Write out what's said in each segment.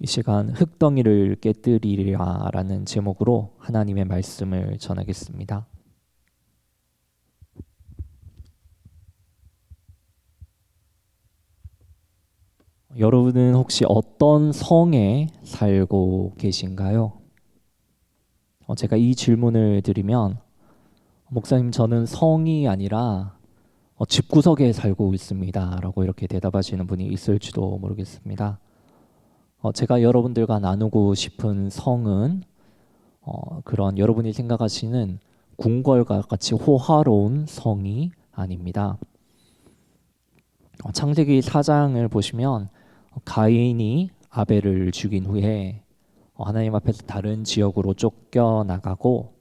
이 시간 흙덩이를 깨뜨리리라라는 제목으로 하나님의 말씀을 전하겠습니다. 여러분은 혹시 어떤 성에 살고 계신가요? 제가 이 질문을 드리면 목사님 저는 성이 아니라 집구석에 살고 있습니다 라고 이렇게 대답하시는 분이 있을지도 모르겠습니다. 제가 여러분들과 나누고 싶은 성은 그런 여러분이 생각하시는 궁궐과 같이 호화로운 성이 아닙니다. 창세기 4장을 보시면 가인이 아벨을 죽인 후에 하나님 앞에서 다른 지역으로 쫓겨나가고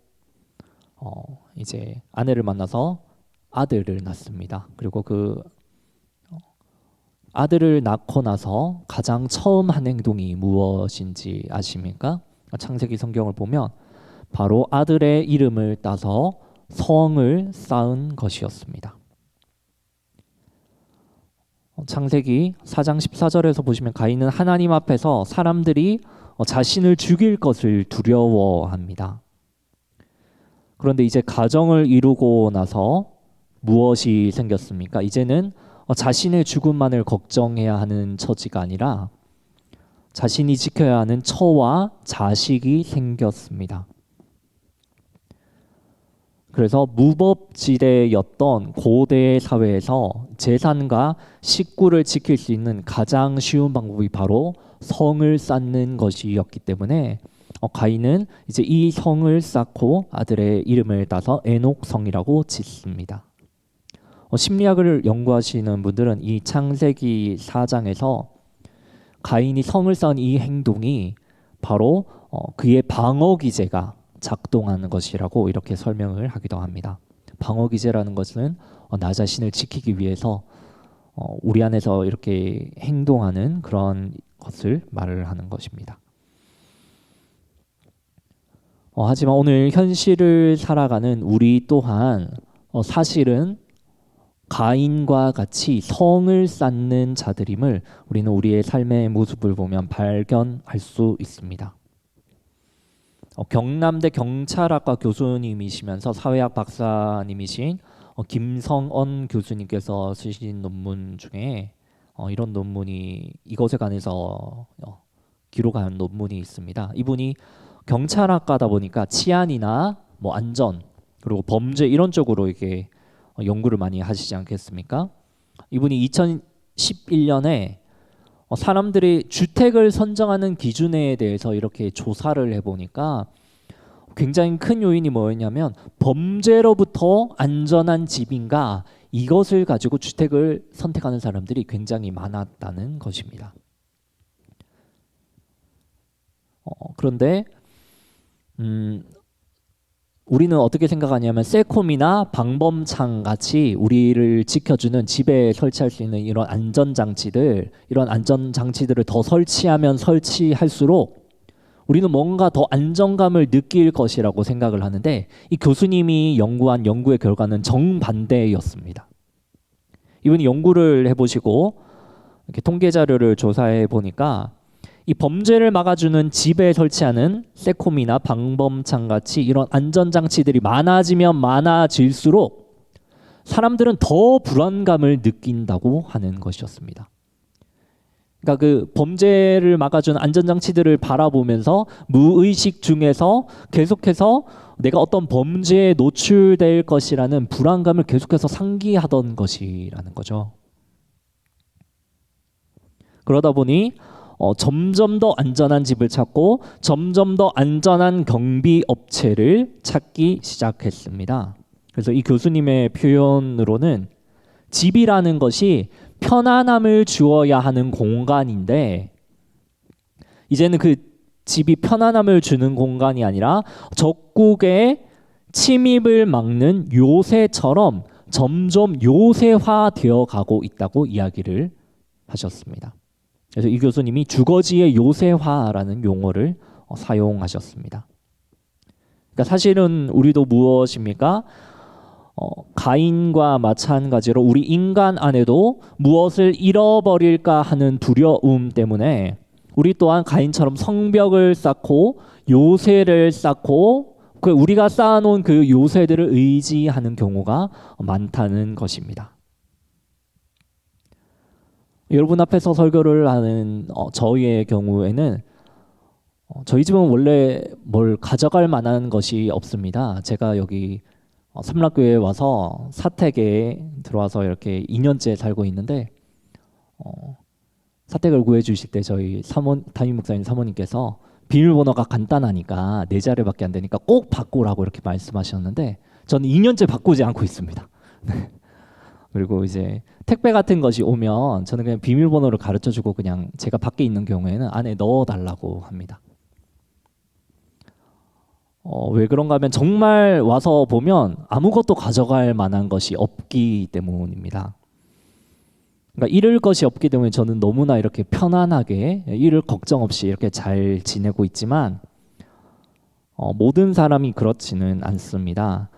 이제 아내를 만나서 아들을 낳습니다. 그리고 그 아들을 낳고 나서 가장 처음 한 행동이 무엇인지 아십니까? 창세기 성경을 보면 바로 아들의 이름을 따서 성을 쌓은 것이었습니다. 창세기 4장 14절에서 보시면 가인은 하나님 앞에서 사람들이 자신을 죽일 것을 두려워합니다. 그런데 이제 가정을 이루고 나서 무엇이 생겼습니까? 이제는 자신의 죽음만을 걱정해야 하는 처지가 아니라 자신이 지켜야 하는 처와 자식이 생겼습니다. 그래서 무법지대였던 고대 사회에서 재산과 식구를 지킬 수 있는 가장 쉬운 방법이 바로 성을 쌓는 것이었기 때문에 가인은 이제 이 성을 쌓고 아들의 이름을 따서 에녹성이라고 짓습니다. 심리학을 연구하시는 분들은 이 창세기 4장에서 가인이 성을 쌓은 이 행동이 바로 그의 방어기제가 작동하는 것이라고 이렇게 설명을 하기도 합니다. 방어기제라는 것은 나 자신을 지키기 위해서 우리 안에서 이렇게 행동하는 그런 것을 말을 하는 것입니다. 하지만 오늘 현실을 살아가는 우리 또한 사실은 가인과 같이 성을 쌓는 자들임을 우리는 우리의 삶의 모습을 보면 발견할 수 있습니다. 경남대 경찰학과 교수님이시면서 사회학 박사님이신 김성언 교수님께서 쓰신 논문 중에 이런 논문이 이것에 관해서 기록한 논문이 있습니다. 이분이 경찰학과다 보니까 치안이나 뭐 안전 그리고 범죄 이런 쪽으로 이게 연구를 많이 하시지 않겠습니까? 이분이 2011년에 사람들이 주택을 선정하는 기준에 대해서 이렇게 조사를 해보니까 굉장히 큰 요인이 뭐였냐면 범죄로부터 안전한 집인가 이것을 가지고 주택을 선택하는 사람들이 굉장히 많았다는 것입니다. 그런데 우리는 어떻게 생각하냐면 세콤이나 방범창 같이 우리를 지켜주는 집에 설치할 수 있는 이런 안전장치들을 더 설치하면 설치할수록 우리는 뭔가 더 안정감을 느낄 것이라고 생각을 하는데 이 교수님이 연구한 연구의 결과는 정반대였습니다. 이분이 연구를 해보시고 이렇게 통계 자료를 조사해 보니까 이 범죄를 막아주는 집에 설치하는 세콤이나 방범창 같이 이런 안전장치들이 많아지면 많아질수록 사람들은 더 불안감을 느낀다고 하는 것이었습니다. 그러니까 그 범죄를 막아주는 안전장치들을 바라보면서 무의식 중에서 계속해서 내가 어떤 범죄에 노출될 것이라는 불안감을 계속해서 상기하던 것이라는 거죠. 그러다 보니 점점 더 안전한 집을 찾고 점점 더 안전한 경비 업체를 찾기 시작했습니다. 그래서 이 교수님의 표현으로는 집이라는 것이 편안함을 주어야 하는 공간인데 이제는 그 집이 편안함을 주는 공간이 아니라 적국의 침입을 막는 요새처럼 점점 요새화되어 가고 있다고 이야기를 하셨습니다. 그래서 이 교수님이 주거지의 요새화라는 용어를 사용하셨습니다. 그러니까 사실은 우리도 무엇입니까? 가인과 마찬가지로 우리 인간 안에도 무엇을 잃어버릴까 하는 두려움 때문에 우리 또한 가인처럼 성벽을 쌓고 요새를 쌓고 그 우리가 쌓아놓은 그 요새들을 의지하는 경우가 많다는 것입니다. 여러분 앞에서 설교를 하는 저희의 경우에는 저희 집은 원래 뭘 가져갈 만한 것이 없습니다. 제가 여기 삼락교회에 와서 사택에 들어와서 이렇게 2년째 살고 있는데 사택을 구해주실 때 저희 담임 목사님 사모님께서 비밀번호가 간단하니까 4자리밖에 안 되니까 꼭 바꾸라고 이렇게 말씀하셨는데 저는 2년째 바꾸지 않고 있습니다. 그리고 이제 택배 같은 것이 오면 저는 그냥 비밀번호를 가르쳐주고 그냥 제가 밖에 있는 경우에는 안에 넣어달라고 합니다. 왜 그런가 하면 정말 와서 보면 아무것도 가져갈 만한 것이 없기 때문입니다. 그러니까 잃을 것이 없기 때문에 저는 너무나 이렇게 편안하게 잃을 걱정 없이 이렇게 잘 지내고 있지만 모든 사람이 그렇지는 않습니다.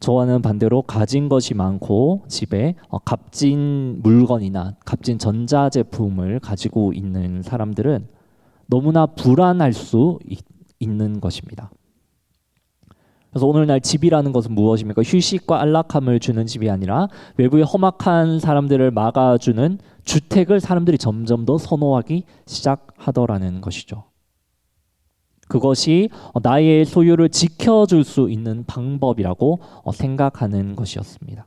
저와는 반대로 가진 것이 많고 집에 값진 물건이나 값진 전자제품을 가지고 있는 사람들은 너무나 불안할 수 있는 것입니다. 그래서 오늘날 집이라는 것은 무엇입니까? 휴식과 안락함을 주는 집이 아니라 외부의 험악한 사람들을 막아주는 주택을 사람들이 점점 더 선호하기 시작하더라는 것이죠. 그것이 나의 소유를 지켜줄 수 있는 방법이라고 생각하는 것이었습니다.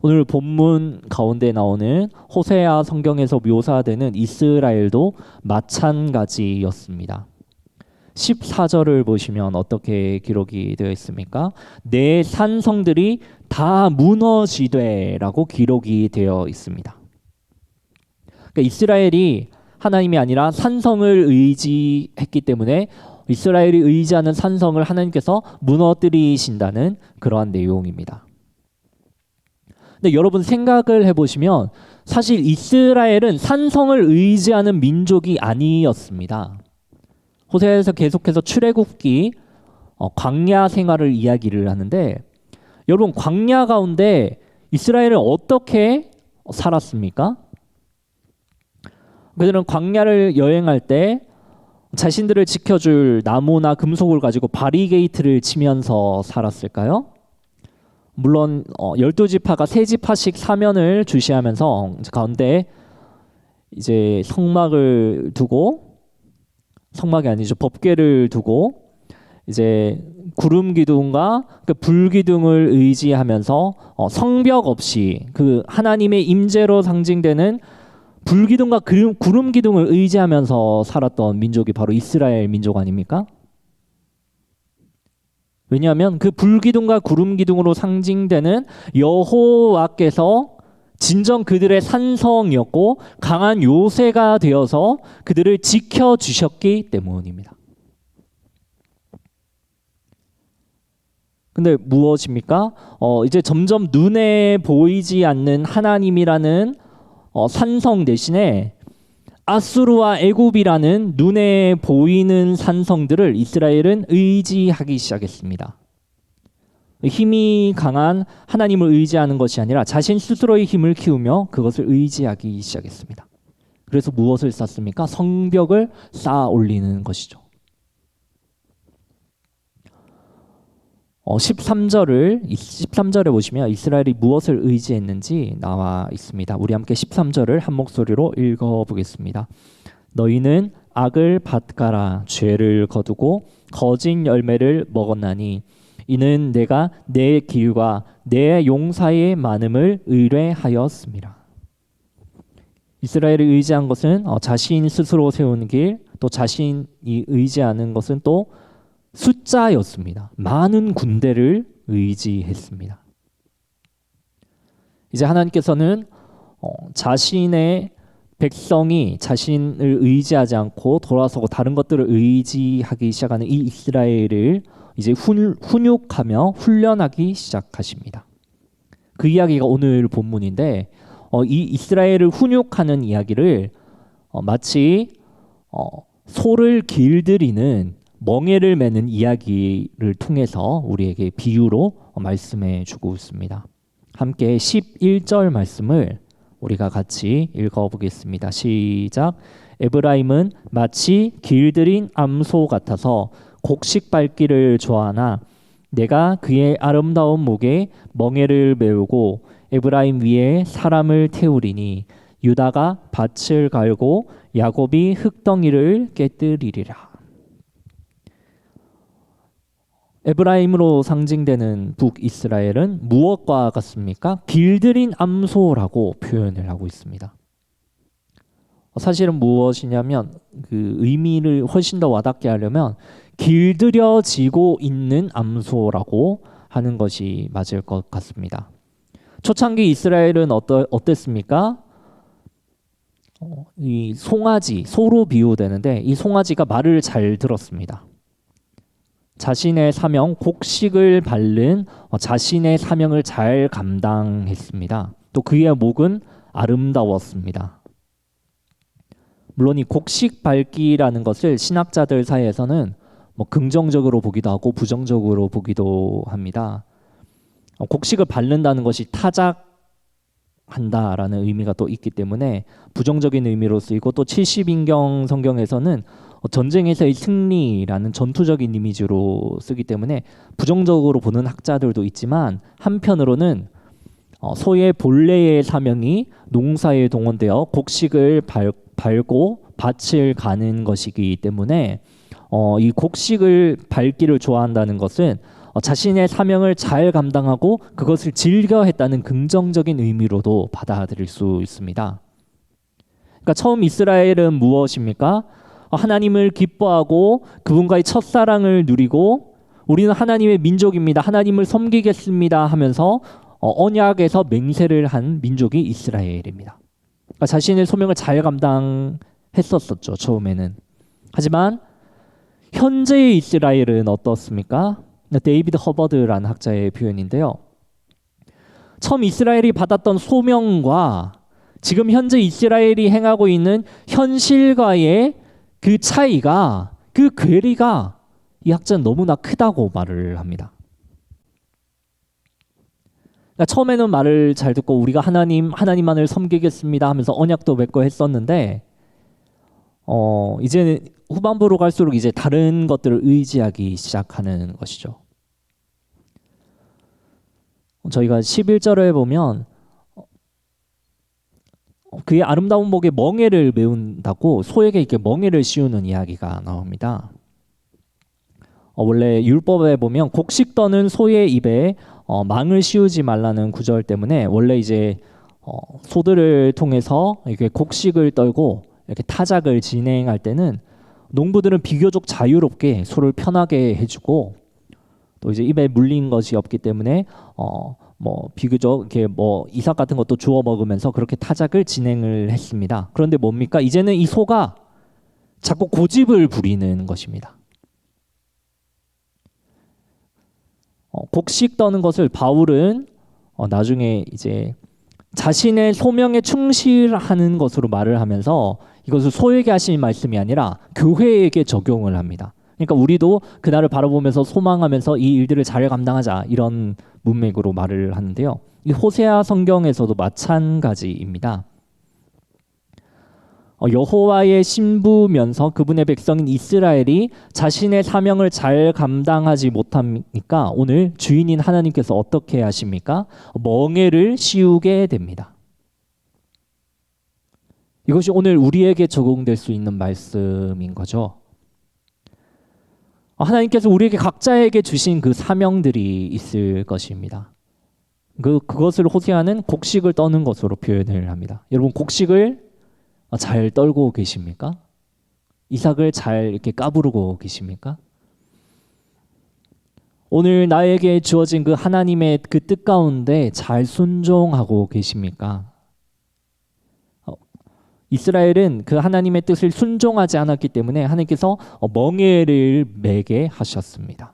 오늘 본문 가운데 나오는 호세아 성경에서 묘사되는 이스라엘도 마찬가지였습니다. 14절을 보시면 어떻게 기록이 되어 있습니까? 내 산성들이 다 무너지되라고 기록이 되어 있습니다. 그러니까 이스라엘이 하나님이 아니라 산성을 의지했기 때문에 이스라엘이 의지하는 산성을 하나님께서 무너뜨리신다는 그러한 내용입니다. 근데 여러분 생각을 해보시면 사실 이스라엘은 산성을 의지하는 민족이 아니었습니다. 호세아에서 계속해서 출애굽기 광야 생활을 이야기를 하는데 여러분 광야 가운데 이스라엘은 어떻게 살았습니까? 그들은 광야를 여행할 때 자신들을 지켜줄 나무나 금속을 가지고 바리게이트를 치면서 살았을까요? 물론 12지파가 3지파씩 사면을 주시하면서 가운데 이제 성막을 두고 성막이 아니죠. 법궤를 두고 이제 구름 기둥과 그 불 기둥을 의지하면서 성벽 없이 그 하나님의 임재로 상징되는 불 기둥과 구름 기둥을 의지하면서 살았던 민족이 바로 이스라엘 민족 아닙니까? 왜냐하면 그 불 기둥과 구름 기둥으로 상징되는 여호와께서 진정 그들의 산성이었고 강한 요새가 되어서 그들을 지켜주셨기 때문입니다. 근데 무엇입니까? 이제 점점 눈에 보이지 않는 하나님이라는 산성 대신에 아수르와 애굽이라는 눈에 보이는 산성들을 이스라엘은 의지하기 시작했습니다. 힘이 강한 하나님을 의지하는 것이 아니라 자신 스스로의 힘을 키우며 그것을 의지하기 시작했습니다. 그래서 무엇을 쌓습니까? 성벽을 쌓아 올리는 것이죠. 13절에 보시면 이스라엘이 무엇을 의지했는지 나와 있습니다. 우리 함께 13절을 한 목소리로 읽어보겠습니다. 너희는 악을 밭가라 죄를 거두고 거짓 열매를 먹었나니 이는 내가 내 길과 내 용사의 많음을 의뢰하였습니다. 이스라엘이 의지한 것은 자신 스스로 세운 길, 또 자신이 의지하는 것은 또 숫자였습니다. 많은 군대를 의지했습니다. 이제 하나님께서는 자신의 백성이 자신을 의지하지 않고 돌아서고 다른 것들을 의지하기 시작하는 이 이스라엘을 이제 훈육하며 훈련하기 시작하십니다. 그 이야기가 오늘 본문인데 이 이스라엘을 훈육하는 이야기를 마치 소를 길들이는 멍에를 매는 이야기를 통해서 우리에게 비유로 말씀해 주고 있습니다. 함께 11절 말씀을 우리가 같이 읽어보겠습니다. 시작. 에브라임은 마치 길들인 암소 같아서 곡식 밟기를 좋아하나 내가 그의 아름다운 목에 멍에를 메우고 에브라임 위에 사람을 태우리니 유다가 밭을 갈고 야곱이 흙덩이를 깨뜨리리라. 에브라임으로 상징되는 북이스라엘은 무엇과 같습니까? 길들인 암소라고 표현을 하고 있습니다. 사실은 무엇이냐면 그 의미를 훨씬 더 와닿게 하려면 길들여지고 있는 암소라고 하는 것이 맞을 것 같습니다. 초창기 이스라엘은 어땠습니까? 이 송아지, 소로 비유되는데 이 송아지가 말을 잘 들었습니다. 자신의 사명, 곡식을 밟는 자신의 사명을 잘 감당했습니다. 또 그의 목은 아름다웠습니다. 물론 이 곡식 밟기라는 것을 신학자들 사이에서는 긍정적으로 보기도 하고 부정적으로 보기도 합니다. 곡식을 밟는다는 것이 타작한다라는 의미가 또 있기 때문에 부정적인 의미로 쓰이고 또 70인경 성경에서는 전쟁에서의 승리라는 전투적인 이미지로 쓰기 때문에 부정적으로 보는 학자들도 있지만 한편으로는 소의 본래의 사명이 농사에 동원되어 곡식을 밟고 밭을 가는 것이기 때문에 이 곡식을 밟기를 좋아한다는 것은 자신의 사명을 잘 감당하고 그것을 즐겨 했다는 긍정적인 의미로도 받아들일 수 있습니다. 그러니까 처음 이스라엘은 무엇입니까? 하나님을 기뻐하고 그분과의 첫사랑을 누리고 우리는 하나님의 민족입니다. 하나님을 섬기겠습니다 하면서 언약에서 맹세를 한 민족이 이스라엘입니다. 그러니까 자신의 소명을 잘 감당했었죠. 처음에는. 하지만 현재의 이스라엘은 어떻습니까? 데이비드 허버드라는 학자의 표현인데요. 처음 이스라엘이 받았던 소명과 지금 현재 이스라엘이 행하고 있는 현실과의 그 차이가, 그 괴리가 이 학자는 너무나 크다고 말을 합니다. 그러니까 처음에는 말을 잘 듣고 우리가 하나님만을 섬기겠습니다 하면서 언약도 맺고 했었는데 이제는 후반부로 갈수록 이제 다른 것들을 의지하기 시작하는 것이죠. 저희가 11절에 보면 그의 아름다운 목에 멍에를 메운다고 소에게 이렇게 멍에를 씌우는 이야기가 나옵니다. 원래 율법에 보면 곡식 떠는 소의 입에 망을 씌우지 말라는 구절 때문에 원래 이제 소들을 통해서 이렇게 곡식을 떨고 이렇게 타작을 진행할 때는 농부들은 비교적 자유롭게 소를 편하게 해주고 또 이제 입에 물린 것이 없기 때문에 비교적 이렇게 이삭 같은 것도 주워 먹으면서 그렇게 타작을 진행을 했습니다. 그런데 뭡니까? 이제는 이 소가 자꾸 고집을 부리는 것입니다. 곡식 떠는 것을 바울은 나중에 이제 자신의 소명에 충실하는 것으로 말을 하면서 이것을 소에게 하신 말씀이 아니라 교회에게 적용을 합니다. 그러니까 우리도 그날을 바라보면서 소망하면서 이 일들을 잘 감당하자 이런 문맥으로 말을 하는데요. 이 호세아 성경에서도 마찬가지입니다. 여호와의 신부면서 그분의 백성인 이스라엘이 자신의 사명을 잘 감당하지 못하니까 오늘 주인인 하나님께서 어떻게 하십니까? 멍에를 씌우게 됩니다. 이것이 오늘 우리에게 적용될 수 있는 말씀인 거죠. 하나님께서 우리에게 각자에게 주신 그 사명들이 있을 것입니다. 그것을 호세아는 곡식을 떠는 것으로 표현을 합니다. 여러분 곡식을 잘 떨고 계십니까? 이삭을 잘 이렇게 까부르고 계십니까? 오늘 나에게 주어진 그 하나님의 그 뜻 가운데 잘 순종하고 계십니까? 이스라엘은 그 하나님의 뜻을 순종하지 않았기 때문에 하나님께서 멍에를 매게 하셨습니다.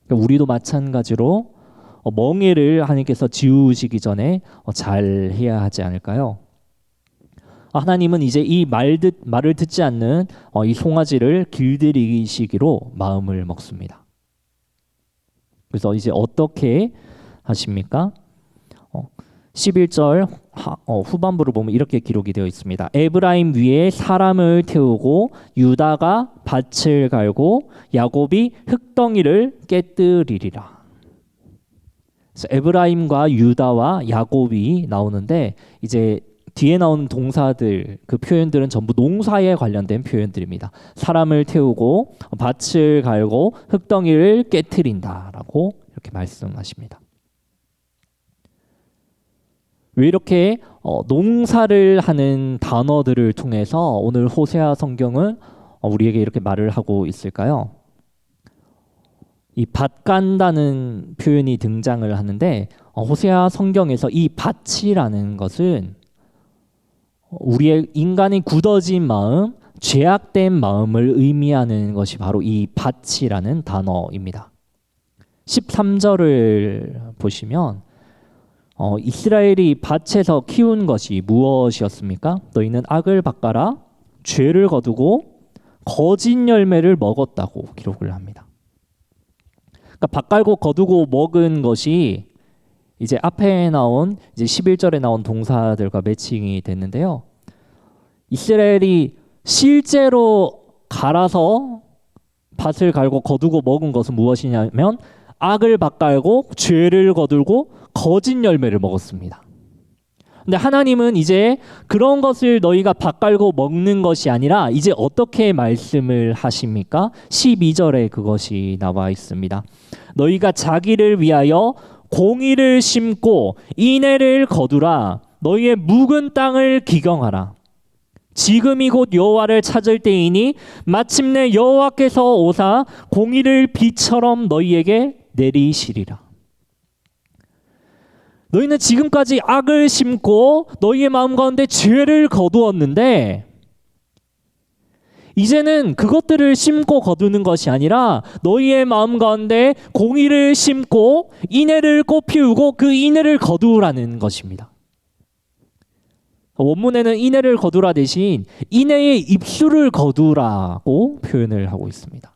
우리도 마찬가지로 멍에를 하나님께서 지우시기 전에 잘 해야 하지 않을까요? 하나님은 이제 이 말을 듣지 않는 이 송아지를 길들이시기로 마음을 먹습니다. 그래서 이제 어떻게 하십니까? 11절 후반부를 보면 이렇게 기록이 되어 있습니다. 에브라임 위에 사람을 태우고 유다가 밭을 갈고 야곱이 흙덩이를 깨뜨리리라. 그래서 에브라임과 유다와 야곱이 나오는데 이제 뒤에 나오는 동사들 그 표현들은 전부 농사에 관련된 표현들입니다. 사람을 태우고 밭을 갈고 흙덩이를 깨뜨린다라고 이렇게 말씀하십니다. 왜 이렇게 농사를 하는 단어들을 통해서 오늘 호세아 성경은 우리에게 이렇게 말을 하고 있을까요? 이 밭 간다는 표현이 등장을 하는데 호세아 성경에서 이 밭이라는 것은 우리의 인간의 굳어진 마음, 죄악된 마음을 의미하는 것이 바로 이 밭이라는 단어입니다. 13절을 보시면 이스라엘이 밭에서 키운 것이 무엇이었습니까? 너희는 악을 밭가라 죄를 거두고 거짓 열매를 먹었다고 기록을 합니다. 그러니까 밭 갈고 거두고 먹은 것이 이제 앞에 나온 이제 11절에 나온 동사들과 매칭이 됐는데요. 이스라엘이 실제로 갈아서 밭을 갈고 거두고 먹은 것은 무엇이냐면 악을 밭 갈고 죄를 거두고 거짓 열매를 먹었습니다. 근데 하나님은 이제 그런 것을 너희가 밭 갈고 먹는 것이 아니라 이제 어떻게 말씀을 하십니까? 12절에 그것이 나와 있습니다. 너희가 자기를 위하여 공의를 심고 인애를 거두라. 너희의 묵은 땅을 기경하라. 지금이 곧 여호와를 찾을 때이니 마침내 여호와께서 오사 공의를 비처럼 너희에게 내리시리라. 너희는 지금까지 악을 심고 너희의 마음 가운데 죄를 거두었는데 이제는 그것들을 심고 거두는 것이 아니라 너희의 마음 가운데 공의를 심고 인애를 꽃피우고 그 인애를 거두라는 것입니다. 원문에는 인애를 거두라 대신 인애의 입술을 거두라고 표현을 하고 있습니다.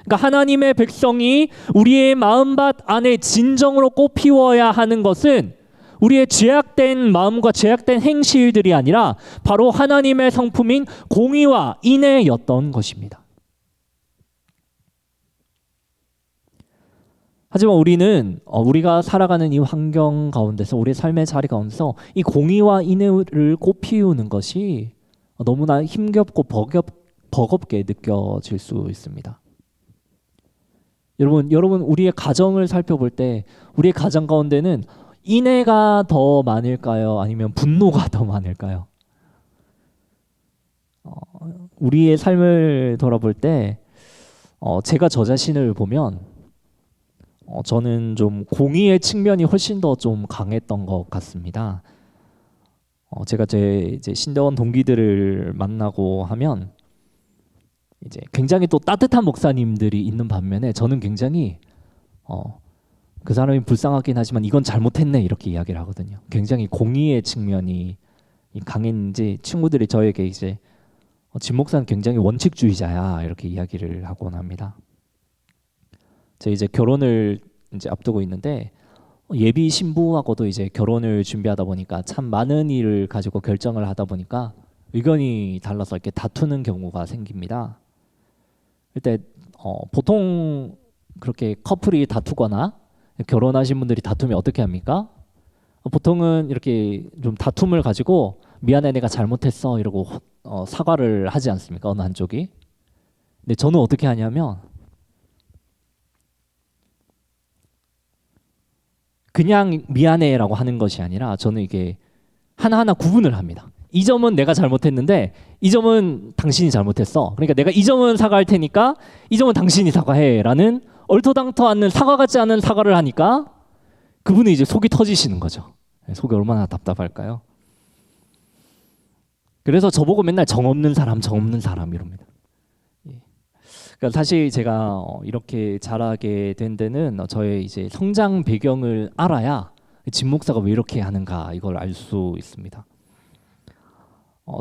그러니까 하나님의 백성이 우리의 마음밭 안에 진정으로 꽃피워야 하는 것은 우리의 죄악된 마음과 죄악된 행실들이 아니라 바로 하나님의 성품인 공의와 인애였던 것입니다. 하지만 우리는 우리가 살아가는 이 환경 가운데서 우리의 삶의 자리 가운데서 이 공의와 인애를 꽃피우는 것이 너무나 힘겹고 버겁게 느껴질 수 있습니다. 여러분 우리의 가정을 살펴볼 때 우리의 가정 가운데는 인애가 더 많을까요? 아니면 분노가 더 많을까요? 우리의 삶을 돌아볼 때 제가 저 자신을 보면 저는 좀 공의의 측면이 훨씬 더 좀 강했던 것 같습니다. 제가 제 이제 신대원 동기들을 만나고 하면 이제 굉장히 또 따뜻한 목사님들이 있는 반면에 저는 굉장히 그 사람이 불쌍하긴 하지만 이건 잘못했네 이렇게 이야기를 하거든요. 굉장히 공의의 측면이 강했는지 친구들이 저에게 이제 진 목사는 굉장히 원칙주의자야 이렇게 이야기를 하곤 합니다. 제가 이제 결혼을 이제 앞두고 있는데 예비 신부하고도 이제 결혼을 준비하다 보니까 참 많은 일을 가지고 결정을 하다 보니까 의견이 달라서 이렇게 다투는 경우가 생깁니다. 일단 보통 그렇게 커플이 다투거나 결혼하신 분들이 다투면 어떻게 합니까? 보통은 이렇게 좀 다툼을 가지고 미안해 내가 잘못했어 이러고 사과를 하지 않습니까? 어느 한쪽이. 근데 저는 어떻게 하냐면 그냥 미안해라고 하는 것이 아니라 저는 이게 하나하나 구분을 합니다. 이 점은 내가 잘못했는데 이 점은 당신이 잘못했어. 그러니까 내가 이 점은 사과할 테니까 이 점은 당신이 사과해라는 얼토당토 않는 사과 같지 않은 사과를 하니까 그분은 이제 속이 터지시는 거죠. 속이 얼마나 답답할까요? 그래서 저보고 맨날 정없는 사람 이럽니다. 그러니까 사실 제가 이렇게 자라게 된 데는 저의 이제 성장 배경을 알아야 진 목사가 왜 이렇게 하는가 이걸 알 수 있습니다.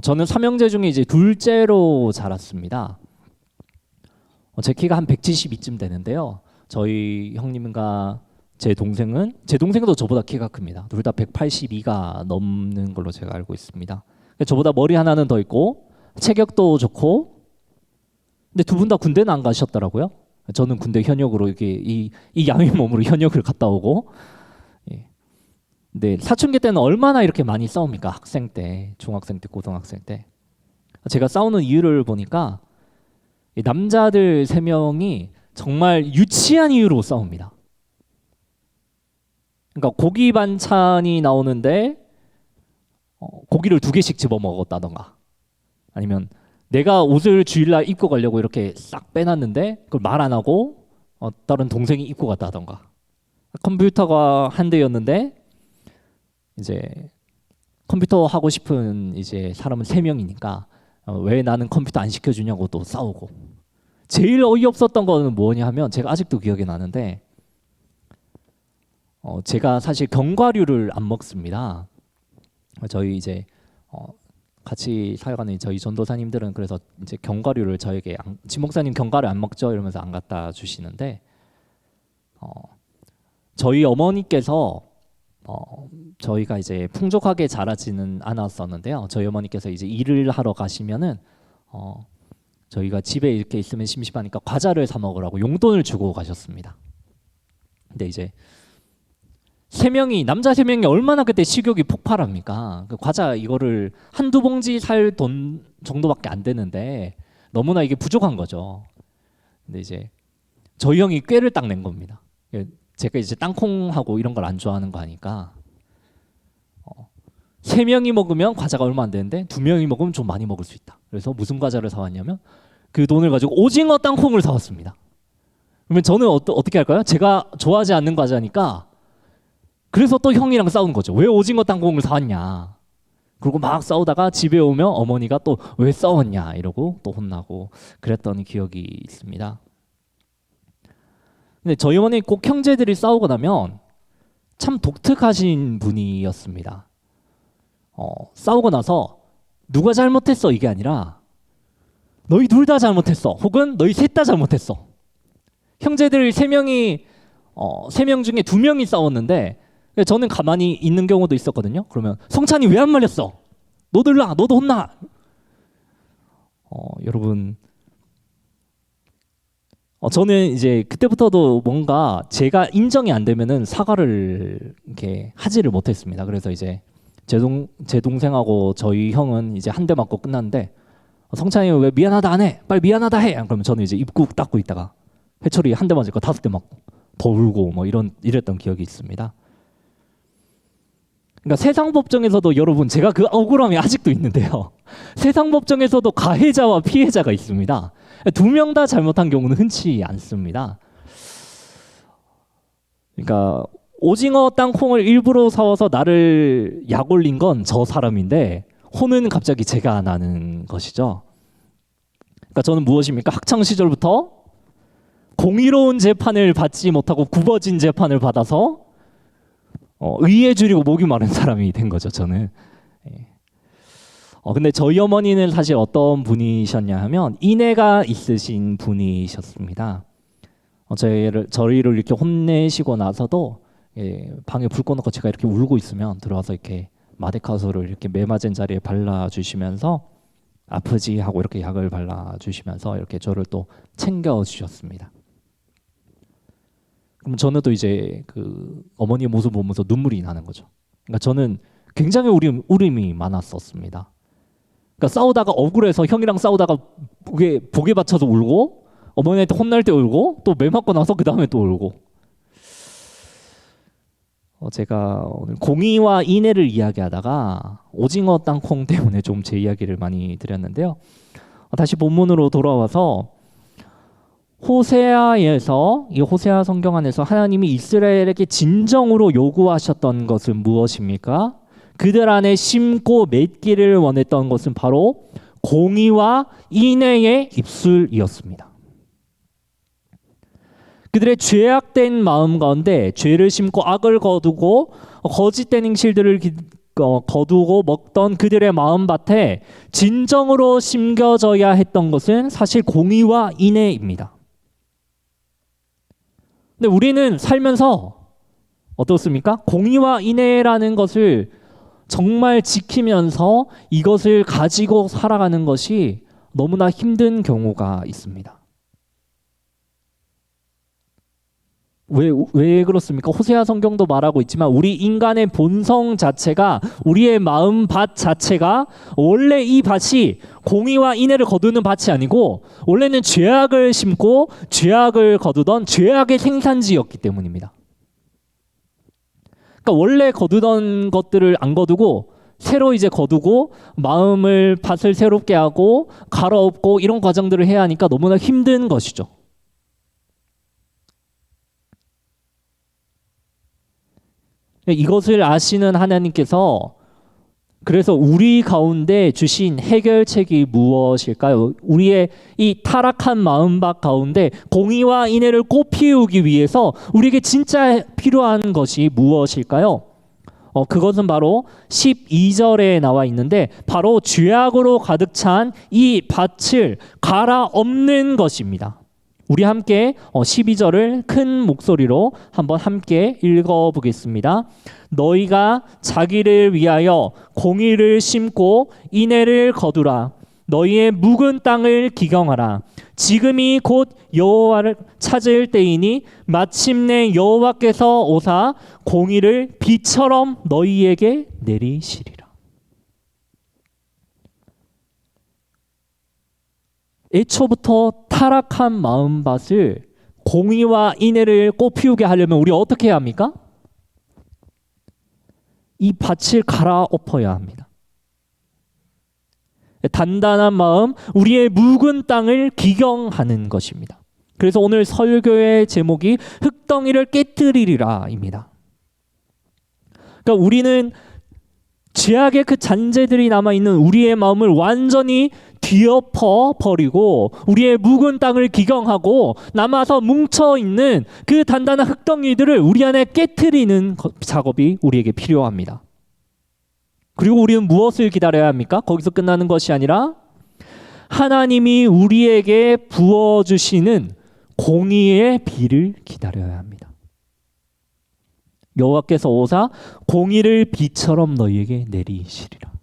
저는 삼형제 중에 이제 둘째로 자랐습니다. 제 키가 한 172쯤 되는데요. 저희 형님과 제 동생도 저보다 키가 큽니다. 둘 다 182가 넘는 걸로 제가 알고 있습니다. 저보다 머리 하나는 더 있고 체격도 좋고, 근데 두 분 다 군대는 안 가셨더라고요. 저는 군대 현역으로 이게 이 양의 몸으로 현역을 갔다 오고. 예. 근데 사춘기 때는 얼마나 이렇게 많이 싸웁니까? 학생 때, 중학생 때, 고등학생 때. 제가 싸우는 이유를 보니까 이 남자들 3명이 정말 유치한 이유로 싸웁니다. 그러니까 고기 반찬이 나오는데 고기를 2개씩 집어 먹었다던가, 아니면 내가 옷을 주일날 입고 가려고 이렇게 싹 빼놨는데 그걸 말 안 하고 다른 동생이 입고 갔다던가, 컴퓨터가 한 대였는데 이제 컴퓨터 하고 싶은 이제 사람은 3명이니까 왜 나는 컴퓨터 안 시켜주냐고 또 싸우고. 제일 어이없었던 거는 뭐냐 하면, 제가 아직도 기억이 나는데 제가 사실 견과류를 안 먹습니다. 저희 이제 같이 살아가는 저희 전도사님들은 그래서 이제 견과류를 저에게 지목사님 견과류 안 먹죠? 이러면서 안 갖다 주시는데, 저희 어머니께서 저희가 이제 풍족하게 자라지는 않았었는데요. 저희 어머니께서 이제 일을 하러 가시면은 저희가 집에 이렇게 있으면 심심하니까 과자를 사 먹으라고 용돈을 주고 가셨습니다. 근데 이제 남자 3명이 얼마나 그때 식욕이 폭발합니까? 그 과자 이거를 한두 봉지 살 돈 정도밖에 안 되는데 너무나 이게 부족한 거죠. 근데 이제 저희 형이 꾀를 딱 낸 겁니다. 제가 이제 땅콩하고 이런 걸 안 좋아하는 거 하니까 3명이 먹으면 과자가 얼마 안 되는데 2명이 먹으면 좀 많이 먹을 수 있다. 그래서 무슨 과자를 사왔냐면 그 돈을 가지고 오징어 땅콩을 사왔습니다. 그러면 저는 어떻게 할까요? 제가 좋아하지 않는 과자니까, 그래서 또 형이랑 싸운 거죠. 왜 오징어 땅콩을 사왔냐. 그리고 막 싸우다가 집에 오면 어머니가 또 왜 싸웠냐 이러고 또 혼나고 그랬던 기억이 있습니다. 근데 저희 어머니 꼭 형제들이 싸우고 나면 참 독특하신 분이었습니다. 싸우고 나서 누가 잘못했어 이게 아니라 너희 둘 다 잘못했어, 혹은 너희 셋 다 잘못했어. 형제들 3명이 3명 중에 2명이 싸웠는데 저는 가만히 있는 경우도 있었거든요. 그러면 성찬이 왜 안 말렸어? 너도 일로 와, 너도 혼나. 여러분, 저는 이제 그때부터도 뭔가 제가 인정이 안 되면은 사과를 이렇게 하지를 못했습니다. 그래서 이제 제 동생하고 저희 형은 이제 한 대 맞고 끝났는데, 성찬이 왜 미안하다 안 해? 빨리 미안하다 해. 그러면 저는 이제 입국 닦고 있다가 해철이 한 대 맞으니까 5대 맞고 더 울고 뭐 이랬던 기억이 있습니다. 그러니까 세상 법정에서도 여러분, 제가 그 억울함이 아직도 있는데요. 세상 법정에서도 가해자와 피해자가 있습니다. 2명 다 잘못한 경우는 흔치 않습니다. 그러니까 오징어 땅콩을 일부러 사와서 나를 약 올린 건 저 사람인데 혼은 갑자기 제가 나는 것이죠. 그러니까 저는 무엇입니까? 학창 시절부터 공의로운 재판을 받지 못하고 굽어진 재판을 받아서 의에 줄이고 목이 마른 사람이 된 거죠, 저는. 근데 저희 어머니는 사실 어떤 분이셨냐 하면 인애가 있으신 분이셨습니다. 저희를 이렇게 혼내시고 나서도 방에 불 꺼놓고 제가 이렇게 울고 있으면 들어와서 이렇게 마데카소를 이렇게 매맞은 자리에 발라주시면서 아프지 하고 이렇게 약을 발라주시면서 이렇게 저를 또 챙겨주셨습니다. 그럼 저는 또 이제 그 어머니의 모습 보면서 눈물이 나는 거죠. 그러니까 저는 굉장히 울음이 많았었습니다. 그러니까 싸우다가 억울해서 형이랑 싸우다가 복에 받쳐서 울고, 어머니한테 혼날 때 울고, 또 매 맞고 나서 그 다음에 또 울고. 제가 오늘 공의와 인애를 이야기하다가 오징어 땅콩 때문에 좀 제 이야기를 많이 드렸는데요. 다시 본문으로 돌아와서 호세아에서, 이 호세아 성경 안에서 하나님이 이스라엘에게 진정으로 요구하셨던 것은 무엇입니까? 그들 안에 심고 맺기를 원했던 것은 바로 공의와 인애의 입술이었습니다. 그들의 죄악된 마음 가운데 죄를 심고 악을 거두고 거짓된 행실들을 거두고 먹던 그들의 마음밭에 진정으로 심겨져야 했던 것은 사실 공의와 인애입니다. 근데 우리는 살면서 어떻습니까? 공의와 인애라는 것을 정말 지키면서 이것을 가지고 살아가는 것이 너무나 힘든 경우가 있습니다. 왜 그렇습니까? 호세아 성경도 말하고 있지만 우리 인간의 본성 자체가, 우리의 마음 밭 자체가 원래 이 밭이 공의와 인애를 거두는 밭이 아니고 원래는 죄악을 심고 죄악을 거두던 죄악의 생산지였기 때문입니다. 그러니까 원래 거두던 것들을 안 거두고 새로 이제 거두고 마음을 밭을 새롭게 하고 갈아엎고 이런 과정들을 해야 하니까 너무나 힘든 것이죠. 이것을 아시는 하나님께서 그래서 우리 가운데 주신 해결책이 무엇일까요? 우리의 이 타락한 마음밭 가운데 공의와 인애를 꽃피우기 위해서 우리에게 진짜 필요한 것이 무엇일까요? 그것은 바로 12절에 나와 있는데 바로 죄악으로 가득 찬 이 밭을 갈아엎는 것입니다. 우리 함께 12절을 큰 목소리로 한번 함께 읽어보겠습니다. 너희가 자기를 위하여 공의를 심고 인애를 거두라. 너희의 묵은 땅을 기경하라. 지금이 곧 여호와를 찾을 때이니 마침내 여호와께서 오사 공의를 비처럼 너희에게 내리시리라. 애초부터 타락한 마음밭을 공의와 인애를 꽃피우게 하려면 우리 어떻게 해야 합니까? 이 밭을 갈아엎어야 합니다. 단단한 마음, 우리의 묵은 땅을 기경하는 것입니다. 그래서 오늘 설교의 제목이 흙덩이를 깨뜨리리라입니다. 그러니까 우리는 죄악의 그 잔재들이 남아있는 우리의 마음을 완전히 뒤엎어 버리고 우리의 묵은 땅을 기경하고 남아서 뭉쳐있는 그 단단한 흙덩이들을 우리 안에 깨트리는 작업이 우리에게 필요합니다. 그리고 우리는 무엇을 기다려야 합니까? 거기서 끝나는 것이 아니라 하나님이 우리에게 부어주시는 공의의 비를 기다려야 합니다. 여호와께서 오사 공의를 비처럼 너희에게 내리시리라.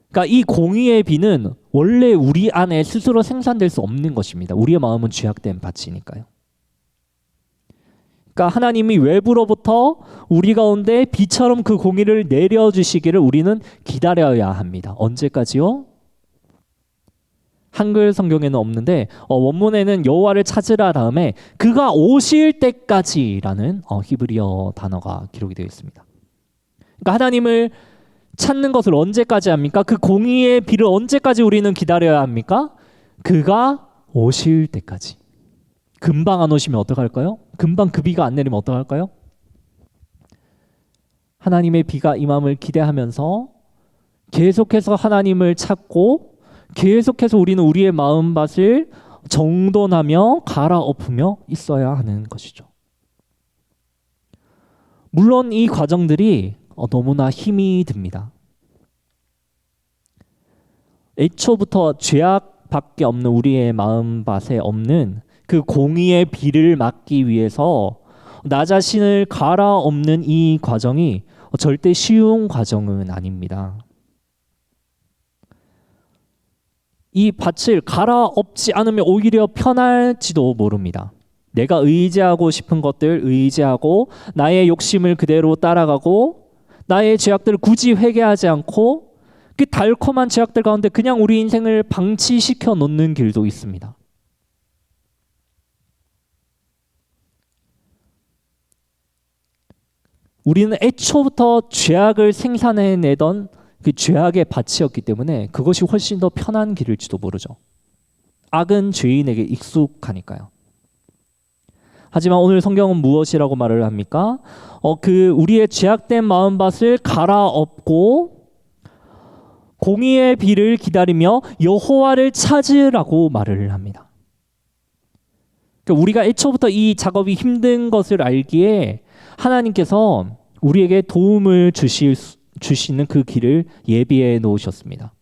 그러니까 이 공의의 비는 원래 우리 안에 스스로 생산될 수 없는 것입니다. 우리의 마음은 죄악된 밭이니까요. 그러니까 하나님이 외부로부터 우리 가운데 비처럼 그 공의를 내려주시기를 우리는 기다려야 합니다. 언제까지요? 한글 성경에는 없는데 원문에는 여호와를 찾으라 다음에 그가 오실 때까지라는 히브리어 단어가 기록이 되어 있습니다. 그러니까 하나님을 찾는 것을 언제까지 합니까? 그 공의의 비를 언제까지 우리는 기다려야 합니까? 그가 오실 때까지. 금방 안 오시면 어떡할까요? 금방 그 비가 안 내리면 어떡할까요? 하나님의 비가 임함을 기대하면서 계속해서 하나님을 찾고 계속해서 우리는 우리의 마음밭을 정돈하며 갈아엎으며 있어야 하는 것이죠. 물론 이 과정들이 너무나 힘이 듭니다. 애초부터 죄악밖에 없는 우리의 마음밭에 없는 그 공의의 비를 막기 위해서 나 자신을 갈아엎는 이 과정이 절대 쉬운 과정은 아닙니다. 이 밭을 갈아엎지 않으면 오히려 편할지도 모릅니다. 내가 의지하고 싶은 것들 의지하고 나의 욕심을 그대로 따라가고 나의 죄악들을 굳이 회개하지 않고 그 달콤한 죄악들 가운데 그냥 우리 인생을 방치시켜 놓는 길도 있습니다. 우리는 애초부터 죄악을 생산해내던 그 죄악의 밭이었기 때문에 그것이 훨씬 더 편한 길일지도 모르죠. 악은 죄인에게 익숙하니까요. 하지만 오늘 성경은 무엇이라고 말을 합니까? 그 우리의 죄악된 마음밭을 갈아엎고 공의의 비를 기다리며 여호와를 찾으라고 말을 합니다. 그러니까 우리가 애초부터 이 작업이 힘든 것을 알기에 하나님께서 우리에게 도움을 주시는 그 길을 예비해 놓으셨습니다.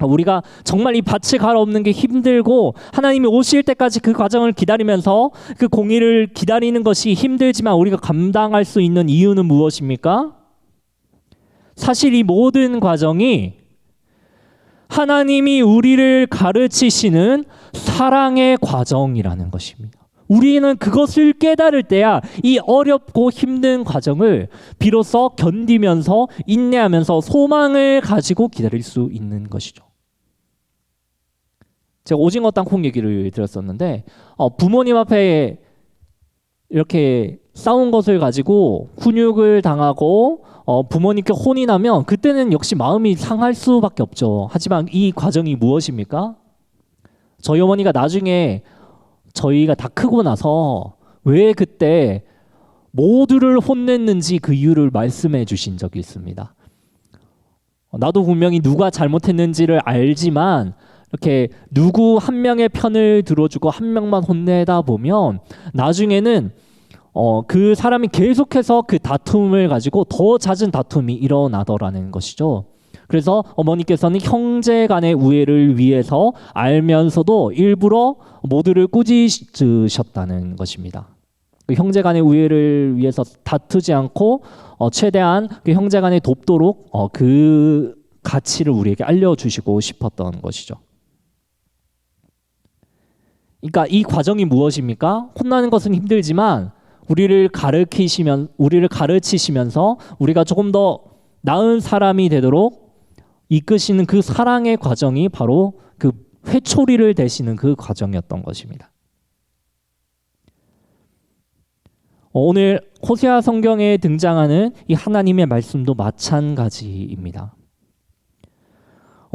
우리가 정말 이 밭을 갈아엎는 게 힘들고 하나님이 오실 때까지 그 과정을 기다리면서 그 공의를 기다리는 것이 힘들지만 우리가 감당할 수 있는 이유는 무엇입니까? 사실 이 모든 과정이 하나님이 우리를 가르치시는 사랑의 과정이라는 것입니다. 우리는 그것을 깨달을 때야 이 어렵고 힘든 과정을 비로소 견디면서 인내하면서 소망을 가지고 기다릴 수 있는 것이죠. 제가 오징어 땅콩 얘기를 들었었는데 부모님 앞에 이렇게 싸운 것을 가지고 훈육을 당하고 부모님께 혼이 나면 그때는 역시 마음이 상할 수밖에 없죠. 하지만 이 과정이 무엇입니까? 저희 어머니가 나중에 저희가 다 크고 나서 왜 그때 모두를 혼냈는지 그 이유를 말씀해 주신 적이 있습니다. 나도 분명히 누가 잘못했는지를 알지만 이렇게 누구 한 명의 편을 들어주고 한 명만 혼내다 보면 나중에는 그 사람이 계속해서 그 다툼을 가지고 더 잦은 다툼이 일어나더라는 것이죠. 그래서 어머니께서는 형제 간의 우애를 위해서 알면서도 일부러 모두를 꾸짖으셨다는 것입니다. 그 형제 간의 우애를 위해서 다투지 않고 최대한 그 형제 간에 돕도록 그 가치를 우리에게 알려주시고 싶었던 것이죠. 그러니까 이 과정이 무엇입니까? 혼나는 것은 힘들지만 우리를 가르치시면서 우리가 조금 더 나은 사람이 되도록 이끄시는 그 사랑의 과정이 바로 그 회초리를 대시는 그 과정이었던 것입니다. 오늘 호세아 성경에 등장하는 이 하나님의 말씀도 마찬가지입니다.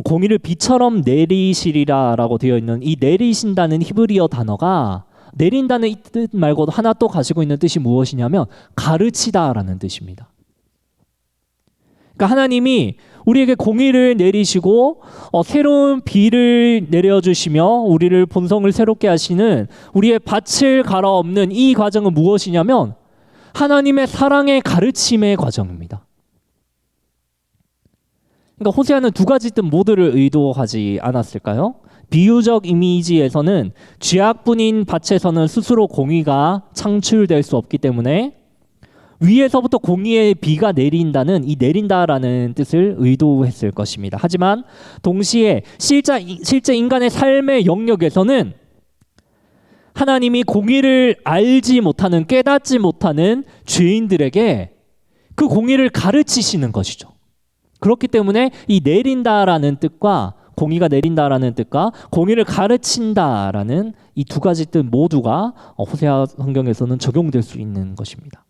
공의를 비처럼 내리시리라라고 되어 있는 이 내리신다는 히브리어 단어가 내린다는 이 뜻 말고도 하나 또 가지고 있는 뜻이 무엇이냐면 가르치다라는 뜻입니다. 그러니까 하나님이 우리에게 공의를 내리시고 새로운 비를 내려주시며 우리를 본성을 새롭게 하시는 우리의 밭을 갈아엎는 이 과정은 무엇이냐면 하나님의 사랑의 가르침의 과정입니다. 그러니까 호세아는 두 가지 뜻 모두를 의도하지 않았을까요? 비유적 이미지에서는 쥐약분인 밭에서는 스스로 공의가 창출될 수 없기 때문에 위에서부터 공의의 비가 내린다는 이 내린다라는 뜻을 의도했을 것입니다. 하지만 동시에 실제 인간의 삶의 영역에서는 하나님이 공의를 알지 못하는 깨닫지 못하는 죄인들에게 그 공의를 가르치시는 것이죠. 그렇기 때문에 이 내린다라는 뜻과 공의가 내린다라는 뜻과 공의를 가르친다라는 이 두 가지 뜻 모두가 호세아 성경에서는 적용될 수 있는 것입니다.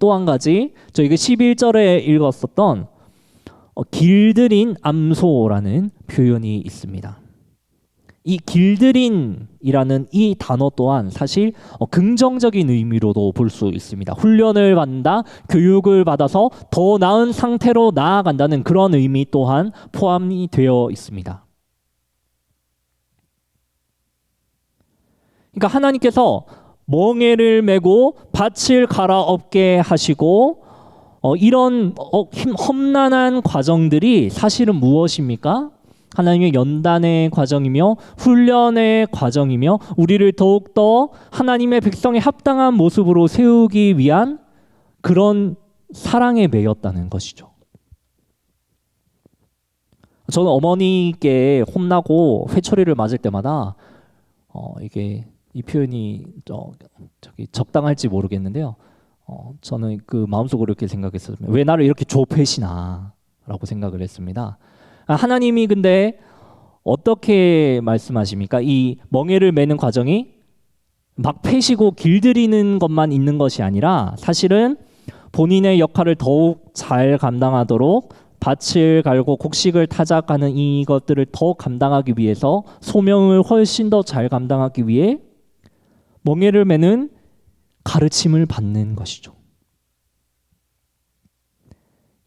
또 한 가지 저희가 11절에 읽었었던 길들인 암소라는 표현이 있습니다. 이 길들인이라는 이 단어 또한 사실 긍정적인 의미로도 볼 수 있습니다. 훈련을 받는다, 교육을 받아서 더 나은 상태로 나아간다는 그런 의미 또한 포함이 되어 있습니다. 그러니까 하나님께서 멍에를 메고 밭을 갈아엎게 하시고 이런 험난한 과정들이 사실은 무엇입니까? 하나님의 연단의 과정이며 훈련의 과정이며 우리를 더욱더 하나님의 백성에 합당한 모습으로 세우기 위한 그런 사랑에 매였다는 것이죠. 저는 어머니께 혼나고 회초리를 맞을 때마다 이게 이 표현이 적당할지 모르겠는데요. 저는 그 마음속으로 이렇게 생각했어요. 왜 나를 이렇게 좁히시나 라고 생각을 했습니다. 하나님이 근데 어떻게 말씀하십니까? 이 멍에를 매는 과정이 막 패시고 길들이는 것만 있는 것이 아니라 사실은 본인의 역할을 더욱 잘 감당하도록 밭을 갈고 곡식을 타작하는 이것들을 더 감당하기 위해서 소명을 훨씬 더 잘 감당하기 위해 멍에를 매는 가르침을 받는 것이죠.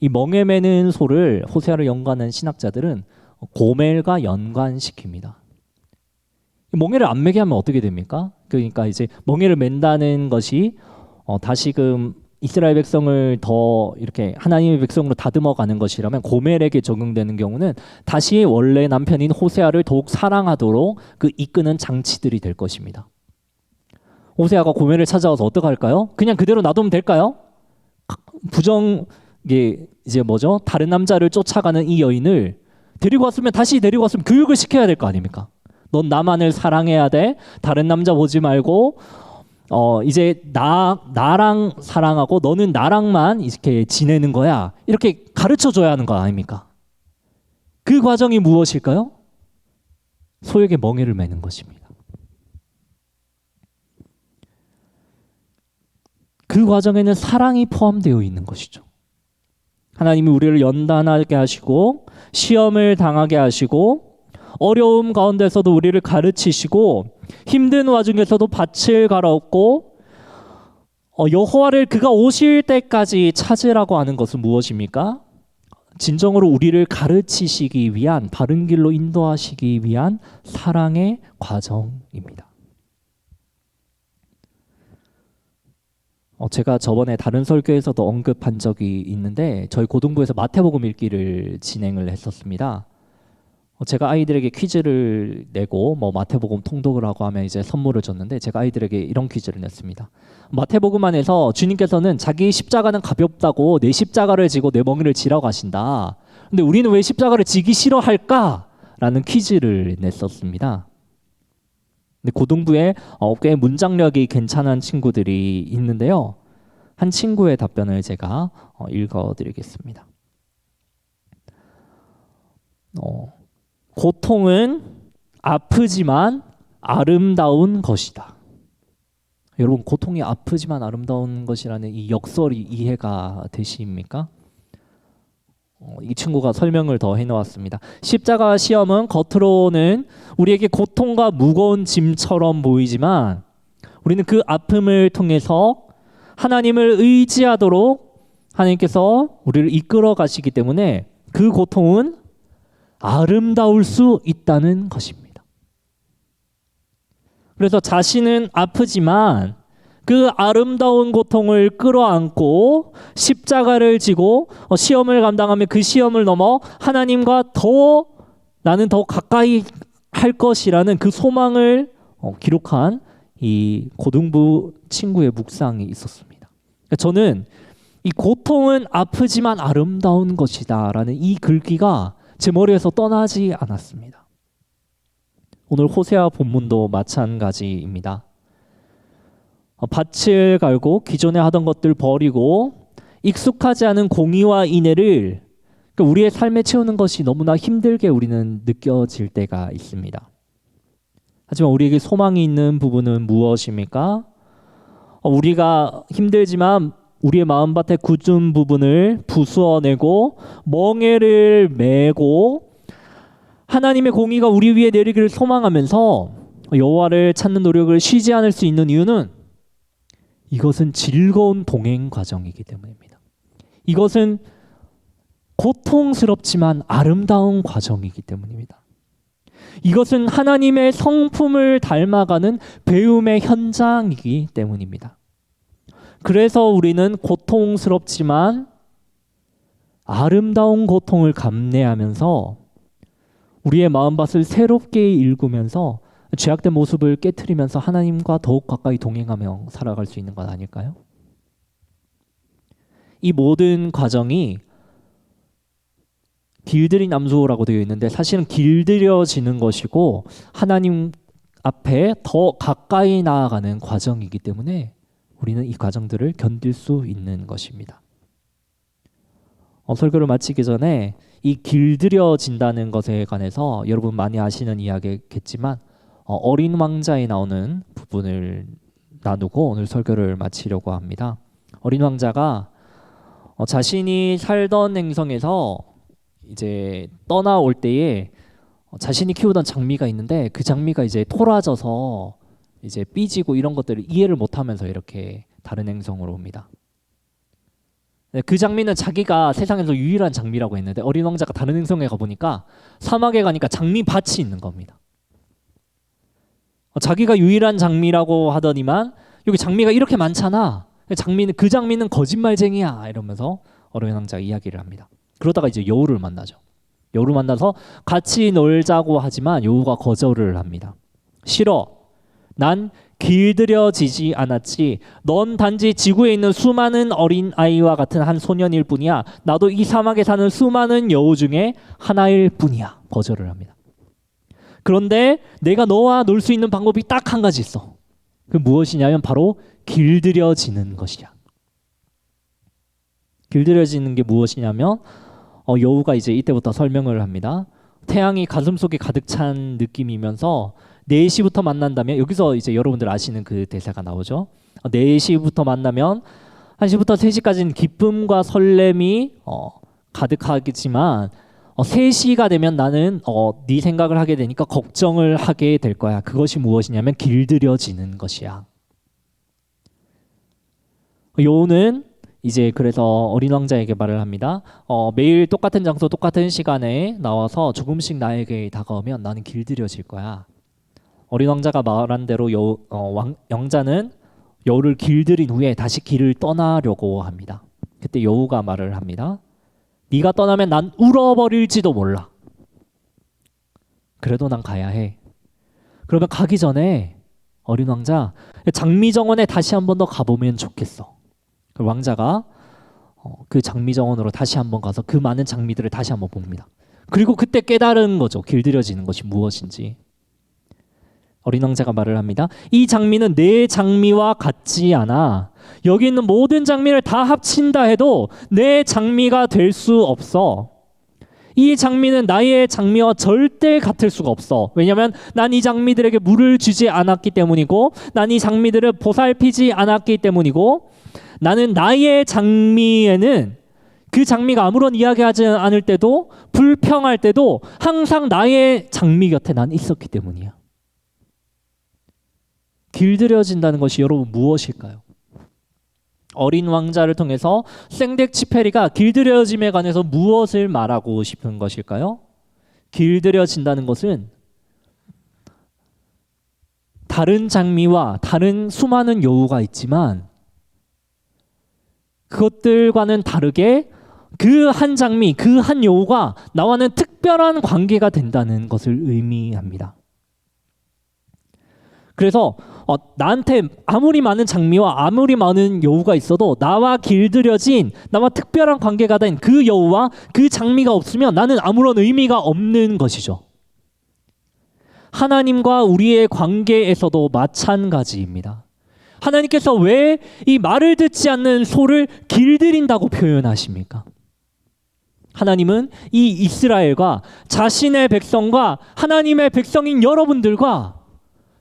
이 멍에 매는 소를 호세아를 연관한 신학자들은 고멜과 연관시킵니다. 멍에를 안 매게 하면 어떻게 됩니까? 그러니까 이제 멍에를 맨다는 것이 다시금 이스라엘 백성을 더 이렇게 하나님의 백성으로 다듬어가는 것이라면 고멜에게 적용되는 경우는 다시 원래 남편인 호세아를 더욱 사랑하도록 그 이끄는 장치들이 될 것입니다. 호세아가 고멜을 찾아와서 어떻게 할까요? 그냥 그대로 놔두면 될까요? 이제 뭐죠? 다른 남자를 쫓아가는 이 여인을 다시 데리고 왔으면 교육을 시켜야 될 거 아닙니까? 넌 나만을 사랑해야 돼. 다른 남자 보지 말고 이제 나랑 사랑하고 너는 나랑만 이렇게 지내는 거야. 이렇게 가르쳐 줘야 하는 거 아닙니까? 그 과정이 무엇일까요? 소에게 멍에를 매는 것입니다. 그 과정에는 사랑이 포함되어 있는 것이죠. 하나님이 우리를 연단하게 하시고 시험을 당하게 하시고 어려움 가운데서도 우리를 가르치시고 힘든 와중에서도 밭을 갈아엎고 여호와를 그가 오실 때까지 찾으라고 하는 것은 무엇입니까? 진정으로 우리를 가르치시기 위한, 바른 길로 인도하시기 위한 사랑의 과정입니다. 제가 저번에 다른 설교에서도 언급한 적이 있는데 저희 고등부에서 마태복음 읽기를 진행을 했었습니다. 제가 아이들에게 퀴즈를 내고 마태복음 통독을 하고 하면 이제 선물을 줬는데 제가 아이들에게 이런 퀴즈를 냈습니다. 마태복음 안에서 주님께서는 자기 십자가는 가볍다고 내 십자가를 지고 내 멍에를 지라고 하신다. 근데 우리는 왜 십자가를 지기 싫어할까? 라는 퀴즈를 냈었습니다. 근데 고등부에 꽤 문장력이 괜찮은 친구들이 있는데요. 한 친구의 답변을 제가 읽어드리겠습니다. 고통은 아프지만 아름다운 것이다. 여러분, 고통이 아프지만 아름다운 것이라는 이 역설이 이해가 되십니까? 이 친구가 설명을 더 해놓았습니다. 십자가 시험은 겉으로는 우리에게 고통과 무거운 짐처럼 보이지만 우리는 그 아픔을 통해서 하나님을 의지하도록 하나님께서 우리를 이끌어 가시기 때문에 그 고통은 아름다울 수 있다는 것입니다. 그래서 자신은 아프지만 그 아름다운 고통을 끌어안고 십자가를 지고 시험을 감당하며 그 시험을 넘어 하나님과 나는 더 가까이 할 것이라는 그 소망을 기록한 이 고등부 친구의 묵상이 있었습니다. 저는 이 고통은 아프지만 아름다운 것이다 라는 이 글귀가 제 머리에서 떠나지 않았습니다. 오늘 호세아 본문도 마찬가지입니다. 밭을 갈고 기존에 하던 것들 버리고 익숙하지 않은 공의와 인애를 우리의 삶에 채우는 것이 너무나 힘들게 우리는 느껴질 때가 있습니다. 하지만 우리에게 소망이 있는 부분은 무엇입니까? 우리가 힘들지만 우리의 마음밭의 굳은 부분을 부수어내고 멍에를 메고 하나님의 공의가 우리 위에 내리기를 소망하면서 여호와를 찾는 노력을 쉬지 않을 수 있는 이유는 이것은 즐거운 동행 과정이기 때문입니다. 이것은 고통스럽지만 아름다운 과정이기 때문입니다. 이것은 하나님의 성품을 닮아가는 배움의 현장이기 때문입니다. 그래서 우리는 고통스럽지만 아름다운 고통을 감내하면서 우리의 마음밭을 새롭게 일구면서 죄악된 모습을 깨트리면서 하나님과 더욱 가까이 동행하며 살아갈 수 있는 것 아닐까요? 이 모든 과정이 길들인 암소라고 되어 있는데 사실은 길들여지는 것이고 하나님 앞에 더 가까이 나아가는 과정이기 때문에 우리는 이 과정들을 견딜 수 있는 것입니다. 설교를 마치기 전에 이 길들여진다는 것에 관해서 여러분 많이 아시는 이야기겠지만 어린 왕자에 나오는 부분을 나누고 오늘 설교를 마치려고 합니다. 어린 왕자가 자신이 살던 행성에서 이제 떠나올 때에 자신이 키우던 장미가 있는데 그 장미가 이제 토라져서 이제 삐지고 이런 것들을 이해를 못하면서 이렇게 다른 행성으로 옵니다. 그 장미는 자기가 세상에서 유일한 장미라고 했는데 어린 왕자가 다른 행성에 가보니까 사막에 가니까 장미밭이 있는 겁니다. 자기가 유일한 장미라고 하더니만 여기 장미가 이렇게 많잖아. 장미는 그 장미는 거짓말쟁이야 이러면서 어린 왕자가 이야기를 합니다. 그러다가 이제 여우를 만나죠. 여우를 만나서 같이 놀자고 하지만 여우가 거절을 합니다. 싫어. 난 길들여지지 않았지. 넌 단지 지구에 있는 수많은 어린 아이와 같은 한 소년일 뿐이야. 나도 이 사막에 사는 수많은 여우 중에 하나일 뿐이야. 거절을 합니다. 그런데 내가 너와 놀 수 있는 방법이 딱 한 가지 있어. 그 무엇이냐면 바로 길들여지는 것이야. 길들여지는 게 무엇이냐면 여우가 이제 이때부터 설명을 합니다. 태양이 가슴속에 가득 찬 느낌이면서 4시부터 만난다면, 여기서 이제 여러분들 아시는 그 대사가 나오죠. 4시부터 만나면 1시부터 3시까지는 기쁨과 설렘이 가득하겠지만 3시가 되면 나는 네 생각을 하게 되니까 걱정을 하게 될 거야. 그것이 무엇이냐면 길들여지는 것이야. 여우는 이제 그래서 어린 왕자에게 말을 합니다. 매일 똑같은 장소 똑같은 시간에 나와서 조금씩 나에게 다가오면 나는 길들여질 거야. 어린 왕자가 말한 대로 왕자는 여우를 길들인 후에 다시 길을 떠나려고 합니다. 그때 여우가 말을 합니다. 네가 떠나면 난 울어버릴지도 몰라. 그래도 난 가야 해. 그러면 가기 전에 어린 왕자, 장미 정원에 다시 한 번 더 가보면 좋겠어. 왕자가 그 장미 정원으로 다시 한번 가서 그 많은 장미들을 다시 한번 봅니다. 그리고 그때 깨달은 거죠. 길들여지는 것이 무엇인지. 어린 왕자가 말을 합니다. 이 장미는 내 장미와 같지 않아. 여기 있는 모든 장미를 다 합친다 해도 내 장미가 될 수 없어. 이 장미는 나의 장미와 절대 같을 수가 없어. 왜냐하면 난 이 장미들에게 물을 주지 않았기 때문이고, 난 이 장미들을 보살피지 않았기 때문이고, 나는 나의 장미에는 그 장미가 아무런 이야기하지 않을 때도, 불평할 때도 항상 나의 장미 곁에 난 있었기 때문이야. 길들여진다는 것이 여러분 무엇일까요? 어린 왕자를 통해서 생덱쥐페리가 길들여짐에 관해서 무엇을 말하고 싶은 것일까요? 길들여진다는 것은 다른 장미와 다른 수많은 여우가 있지만 그것들과는 다르게 그 한 장미, 그 한 여우가 나와는 특별한 관계가 된다는 것을 의미합니다. 그래서 나한테 아무리 많은 장미와 아무리 많은 여우가 있어도 나와 길들여진, 나와 특별한 관계가 된 그 여우와 그 장미가 없으면 나는 아무런 의미가 없는 것이죠. 하나님과 우리의 관계에서도 마찬가지입니다. 하나님께서 왜 이 말을 듣지 않는 소를 길들인다고 표현하십니까? 하나님은 이 이스라엘과 자신의 백성과 하나님의 백성인 여러분들과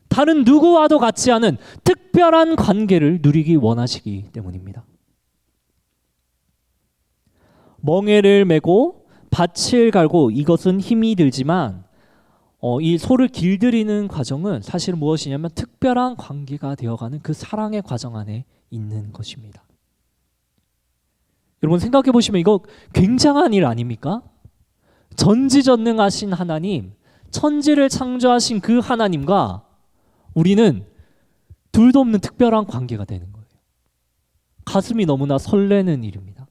다른 누구와도 같지 않은 특별한 관계를 누리기 원하시기 때문입니다. 멍에를 메고 밭을 갈고 이것은 힘이 들지만 이 소를 길들이는 과정은 사실 무엇이냐면 특별한 관계가 되어가는 그 사랑의 과정 안에 있는 것입니다. 여러분 생각해 보시면 이거 굉장한 일 아닙니까? 전지전능하신 하나님, 천지를 창조하신 그 하나님과 우리는 둘도 없는 특별한 관계가 되는 거예요. 가슴이 너무나 설레는 일입니다.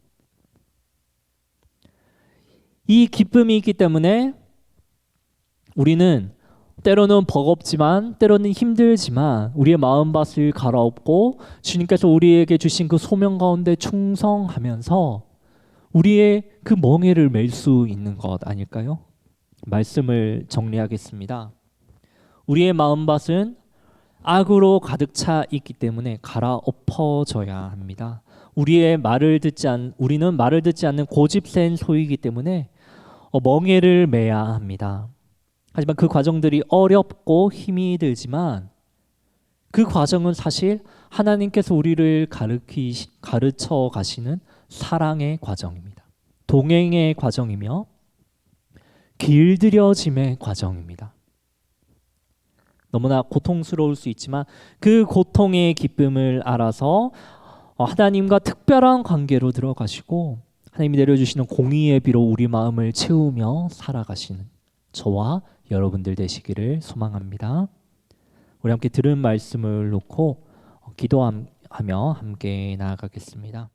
이 기쁨이 있기 때문에 우리는 때로는 버겁지만 때로는 힘들지만 우리의 마음밭을 갈아엎고 주님께서 우리에게 주신 그 소명 가운데 충성하면서 우리의 그 멍에를 맬 수 있는 것 아닐까요? 말씀을 정리하겠습니다. 우리의 마음밭은 악으로 가득 차 있기 때문에 갈아엎어져야 합니다. 우리는 말을 듣지 않는 고집센 소이기 때문에 멍에를 매야 합니다. 하지만 그 과정들이 어렵고 힘이 들지만 그 과정은 사실 하나님께서 우리를 가르쳐 가시는 사랑의 과정입니다. 동행의 과정이며 길들여짐의 과정입니다. 너무나 고통스러울 수 있지만 그 고통의 기쁨을 알아서 하나님과 특별한 관계로 들어가시고 하나님이 내려주시는 공의의 비로 우리 마음을 채우며 살아가시는 저와 여러분들 되시기를 소망합니다. 우리 함께 들은 말씀을 놓고 하며 함께 나아가겠습니다.